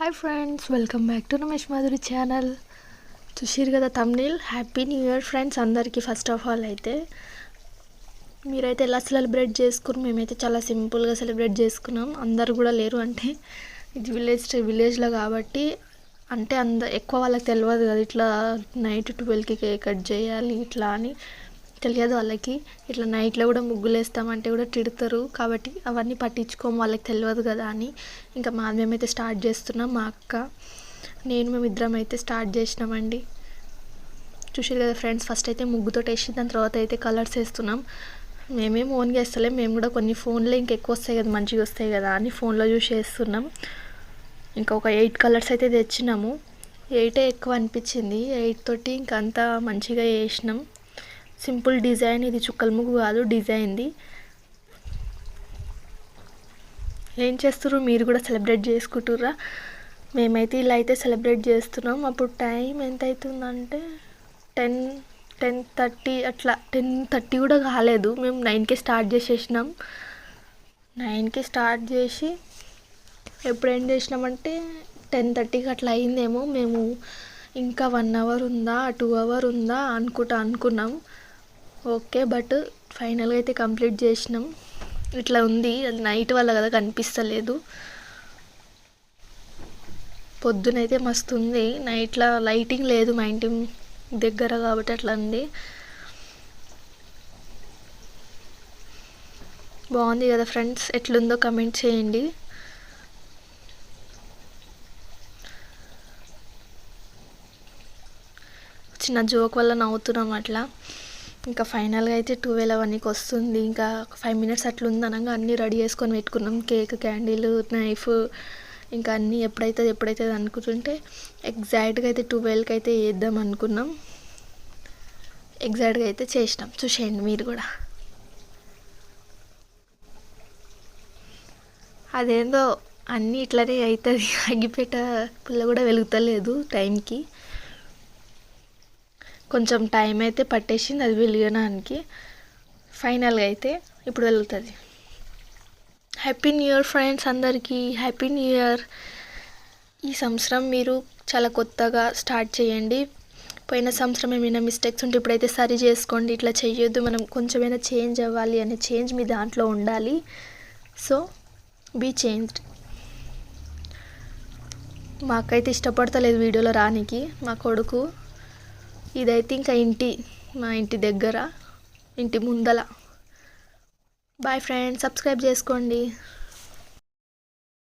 Hi friends, welcome back to Ramesh Madhuri channel. చూసిరు కదా thumbnail. Happy new year friends అందరికీ. First of all అయితే మీరైతే ఎలా సెలబ్రేట్ చేసుకున్నారు? మేమైతే చాలా సింపుల్గా సెలబ్రేట్ చేసుకున్నాం. అందరు కూడా లేరు, అంటే ఇది విలేజ్లో కాబట్టి అంటే ఎక్కువ వాళ్ళకి తెలియదు కదా, ఇట్లా నైట్ 12కి కేక్ కట్ చేయాలి ఇట్లా అని తెలియదు వాళ్ళకి. ఇట్లా నైట్లో కూడా ముగ్గులు వేస్తామంటే కూడా తిడతారు, కాబట్టి అవన్నీ పట్టించుకోము, వాళ్ళకి తెలియదు కదా అని. ఇంకా మేమైతే స్టార్ట్ చేస్తున్నాం. మా అక్క మేమిద్దరం అయితే స్టార్ట్ చేసినామండి. చూసారు కదా ఫ్రెండ్స్, ఫస్ట్ అయితే ముగ్గుతో వేసి దాని తర్వాత అయితే కలర్స్ వేస్తున్నాం. మేమేం ఓన్గా వేస్తలేం, మేము కూడా కొన్ని ఫోన్లో ఇంకెక్కువ వస్తాయి కదా, మంచిగా వస్తాయి కదా అని ఫోన్లో చూసి వేస్తున్నాం. ఇంకా ఒక 8 కలర్స్ అయితే తెచ్చినాము. 8 ఎక్కువ అనిపించింది, 8 తోటి ఇంకా అంతా మంచిగా వేసినాం. సింపుల్ డిజైన్ ఇది, చుక్కల ముగ్గు కాదు, డిజైన్ది. ఏం చేస్తుర్రు? మీరు కూడా సెలబ్రేట్ చేసుకుంటుర్రా? మేమైతే ఇలా అయితే సెలబ్రేట్ చేస్తున్నాం. అప్పుడు టైం ఎంత అవుతుందంటే 10:30 అట్లా. 10:30 కూడా కాలేదు, మేము 9కే స్టార్ట్ చేసేసినాం. 9కి స్టార్ట్ చేసి ఎప్పుడు ఏం చేసినామంటే 10:30కి అట్లా అయిందేమో. మేము ఇంకా 1 అవర్ ఉందా 2 అవర్ ఉందా అనుకున్నాం. ఓకే, బట్ ఫైనల్గా అయితే కంప్లీట్ చేసినాం. ఇట్లా ఉంది, అది నైట్ వల్ల కదా కనిపిస్తలేదు. పొద్దునైతే మస్తు ఉంది, నైట్లో లైటింగ్ లేదు మా ఇంటి దగ్గర కాబట్టి అట్లా ఉంది. బాగుంది కదా ఫ్రెండ్స్, ఎట్లుందో కమెంట్ చేయండి. చిన్న జోక్ వల్ల నవ్వుతున్నాం అట్లా. ఇంకా ఫైనల్గా అయితే 12 అవన్నీకి వస్తుంది. ఇంకా 5 మినిట్స్ అట్లా ఉందనగా అన్నీ రెడీ చేసుకొని పెట్టుకున్నాం. కేక్, క్యాండిల్, నైఫ్, ఇంకా అన్నీ ఎప్పుడైతే అనుకుంటుంటే ఎగ్జాక్ట్గా అయితే 12కి అయితే వేద్దాం అనుకున్నాం. ఎగ్జాక్ట్గా అయితే చేసినాం. చూసేయండి మీరు కూడా. అదేందో అన్నీ ఇట్లనే అవుతుంది. అగ్గిపేట పుల్ల కూడా వెలుగుతలేదు టైంకి. కొంచెం టైం అయితే పట్టేసింది అది వెలిగడానికి. ఫైనల్గా అయితే ఇప్పుడు వెలుగుతుంది. హ్యాపీ న్యూ ఇయర్ ఫ్రెండ్స్ అందరికీ, హ్యాపీ న్యూ ఇయర్. ఈ సంవత్సరం మీరు చాలా కొత్తగా స్టార్ట్ చేయండి. పోయిన సంవత్సరం ఏమైనా మిస్టేక్స్ ఉంటే ఇప్పుడైతే సరి చేసుకోండి. ఇట్లా చెయ్యొద్దు, మనం కొంచెమైనా చేంజ్ అవ్వాలి అనే చేంజ్ మీ దాంట్లో ఉండాలి. So be changed. మాకైతే ఇష్టపడతలేదు వీడియోలో రానికి, మా కొడుకు. ఇదైతే ఇంకా మా ఇంటి దగ్గర, ఇంటి ముందల. బాయ్ ఫ్రెండ్స్, సబ్స్క్రైబ్ చేసుకోండి.